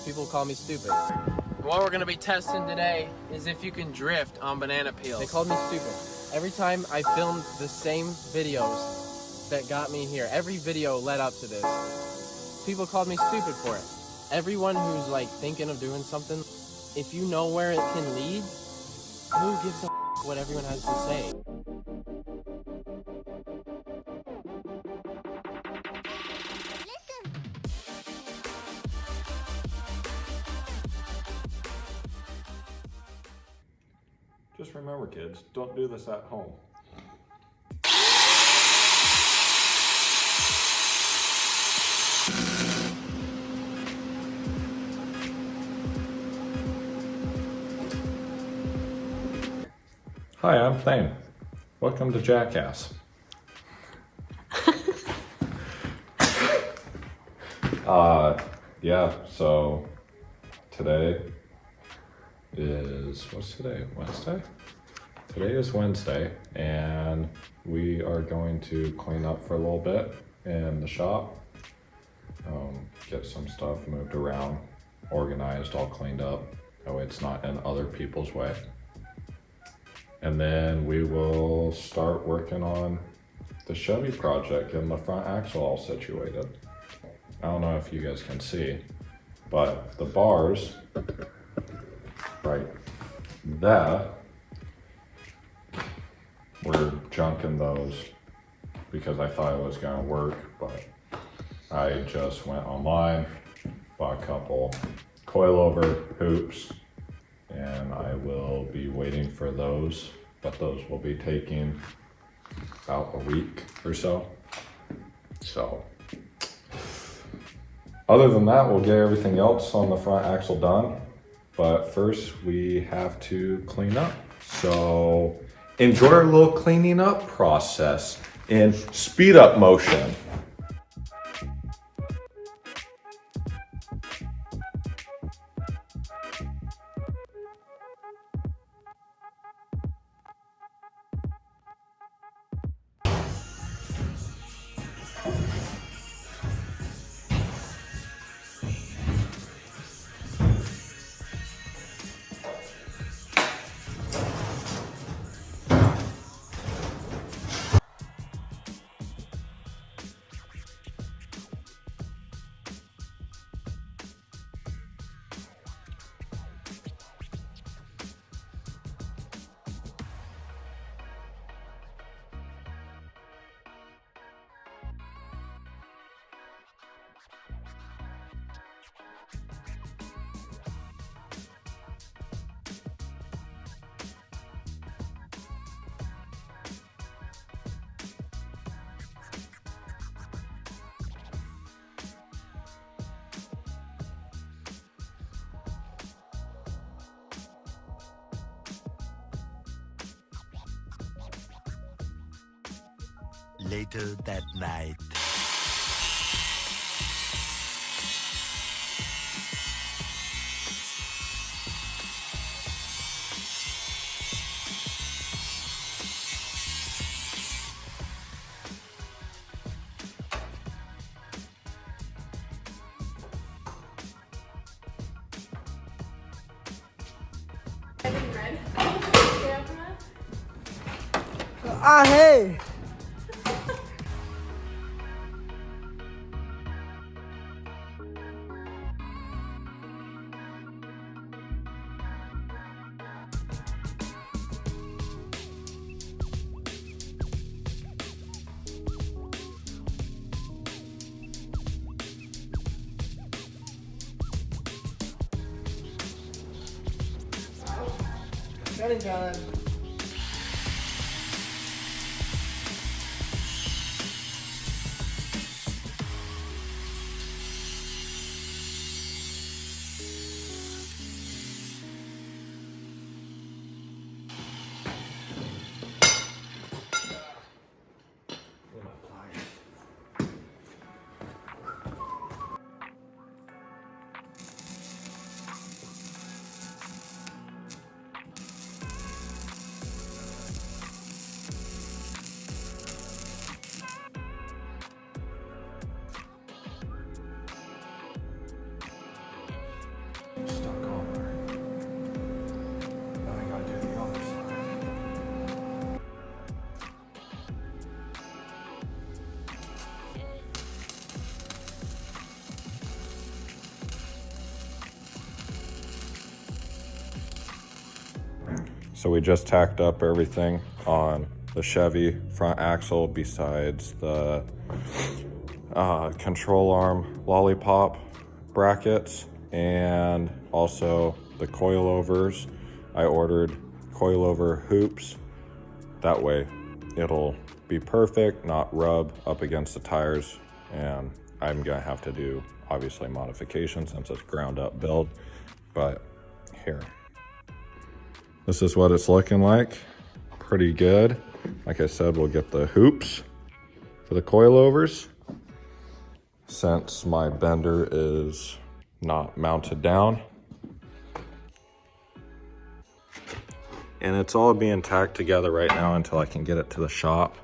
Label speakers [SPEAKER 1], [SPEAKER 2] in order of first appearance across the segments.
[SPEAKER 1] people call me stupid. What we're gonna be testing today is if you can drift on banana peels. They called me stupid. Every time I filmed the same videos that got me here, every video led up to this, people called me stupid for it. Everyone who's like thinking of doing something, if you know where it can lead, who gives a what everyone has to say?
[SPEAKER 2] Just remember, kids, don't do this at home. Hi, I'm Thane. Welcome to Jackass. Yeah, so today is, what's today? Wednesday? Today is Wednesday, and we are going to clean up for a little bit in the shop. Get some stuff moved around, organized, all cleaned up. That way it's not in other people's way. And then we will start working on the Chevy project, getting the front axle all situated. I don't know if you guys can see, but the bars right there, we're junking those because I thought it was gonna work, but I just went online, bought a couple coilover hoops, and I will be waiting for those, but those will be taking about a week or so. So, other than that, we'll get everything else on the front axle done, but first we have to clean up. So, enjoy our little cleaning up process in speed up motion.
[SPEAKER 3] Later that night.
[SPEAKER 4] Hey! Running time.
[SPEAKER 2] So we just tacked up everything on the Chevy front axle besides the control arm lollipop brackets and also the coilovers. I ordered coilover hoops. That way it'll be perfect, not rub up against the tires. And I'm gonna have to do obviously modifications since it's ground up build, but here. This is what it's looking like. Pretty good. Like I said, we'll get the hoops for the coilovers since my bender is not mounted down. And it's all being tacked together right now until I can get it to the shop.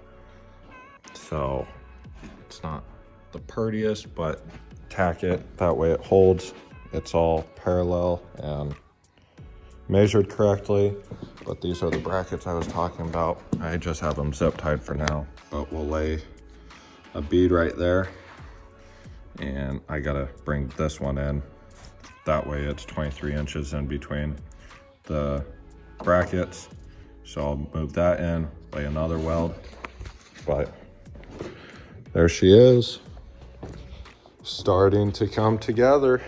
[SPEAKER 2] So it's not the prettiest, but tack it. That way it holds. It's all parallel and measured correctly. But these are the brackets I was talking about. I just have them zip tied for now, but we'll lay a bead right there. And I gotta bring this one in. That way it's 23 inches in between the brackets. So I'll move that in, lay another weld. But there she is, starting to come together.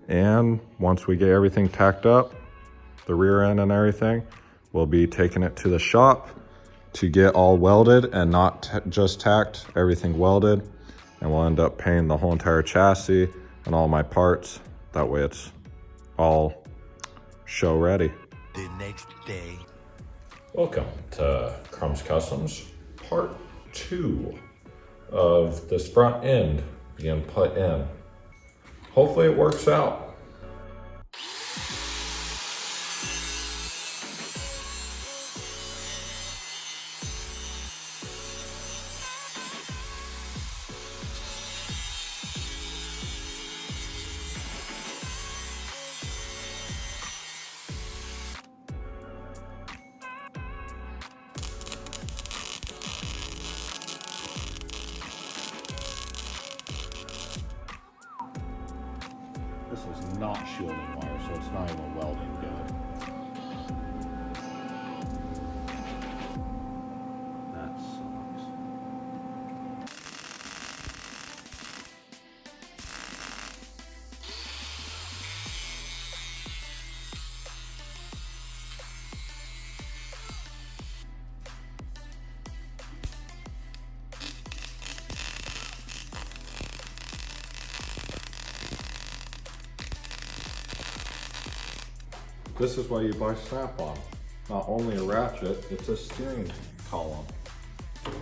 [SPEAKER 2] And once we get everything tacked up, the rear end and everything, we'll be taking it to the shop to get all welded and not just tacked, everything welded. And we'll end up painting the whole entire chassis and all my parts. That way it's all show ready.
[SPEAKER 3] The next day.
[SPEAKER 2] Welcome to Crumbs Customs, part 2 of this front end being put in. Hopefully it works out. This is not shielding wire, so it's not even welding good. That sucks. This is why you buy Snap-on. Not only a ratchet, it's a steering column. And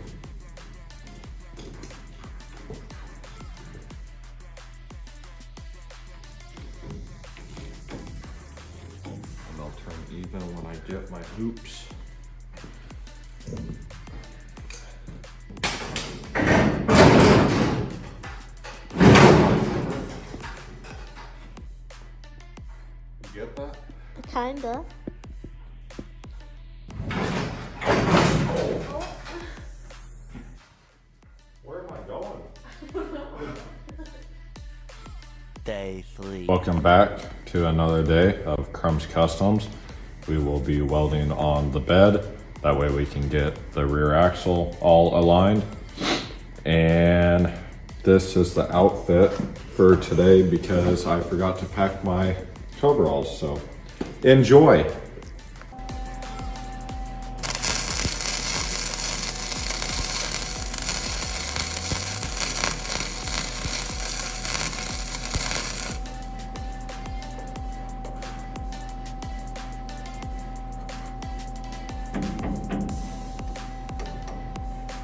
[SPEAKER 2] they'll turn even when I get my hoops. You get that?
[SPEAKER 5] Kinda.
[SPEAKER 2] Where am I going?
[SPEAKER 3] Day 3.
[SPEAKER 2] Welcome back to another day of Crumbs Customs. We will be welding on the bed. That way we can get the rear axle all aligned. And this is the outfit for today because I forgot to pack my coveralls. So enjoy.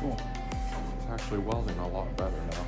[SPEAKER 2] Cool. It's actually welding a lot better now.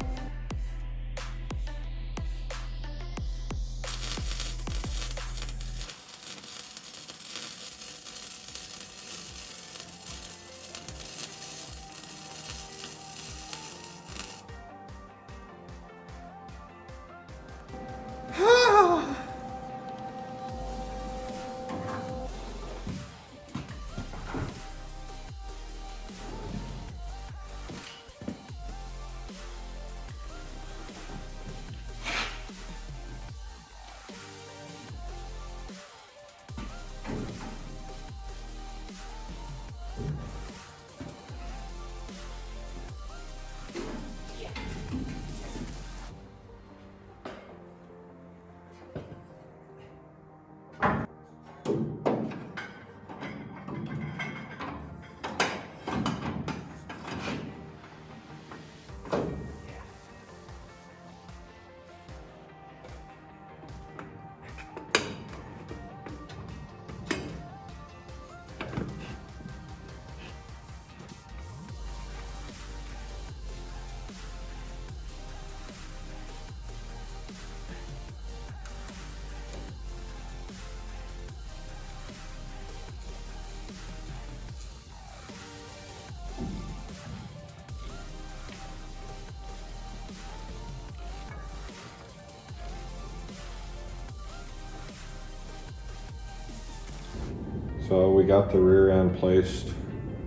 [SPEAKER 2] So we got the rear end placed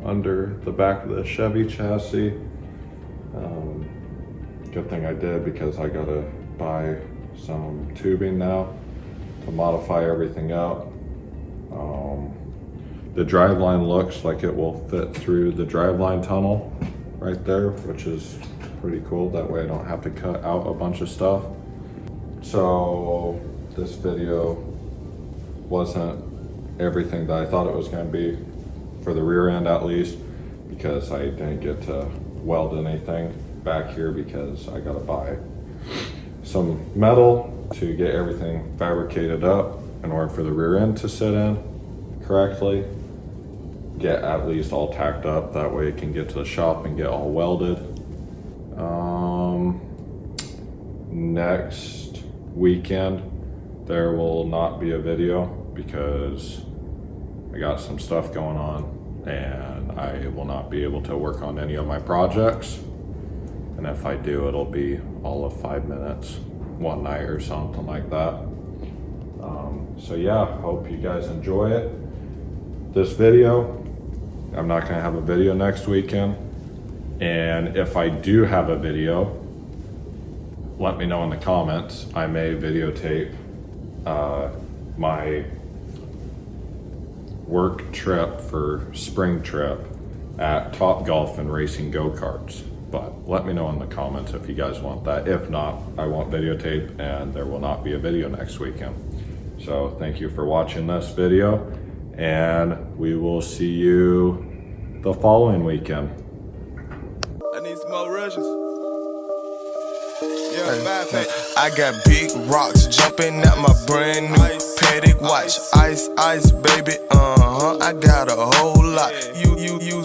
[SPEAKER 2] under the back of the Chevy chassis. Good thing I did, because I gotta buy some tubing now to modify everything out. The driveline looks like it will fit through the driveline tunnel right there, which is pretty cool. That way I don't have to cut out a bunch of stuff. So this video wasn't everything that I thought it was going to be, for the rear end at least, because I didn't get to weld anything back here because I got to buy some metal to get everything fabricated up in order for the rear end to sit in correctly, get at least all tacked up, that way it can get to the shop and get all welded. Next weekend there will not be a video because I got some stuff going on and I will not be able to work on any of my projects, and if I do, it'll be all of 5 minutes one night or something like that. So yeah, hope you guys enjoy it. This video, I'm not gonna have a video next weekend, and if I do have a video, let me know in the comments. I may videotape my work trip for spring trip at Top Golf and racing go-karts, but let me know in the comments if you guys want that. If not, I won't videotape and there will not be a video next weekend. So thank you for watching this video, and we will see you the following weekend.
[SPEAKER 5] I need some more Russians. I got big rocks jumping at my brand new Patek watch. Ice, baby, I got a whole lot. You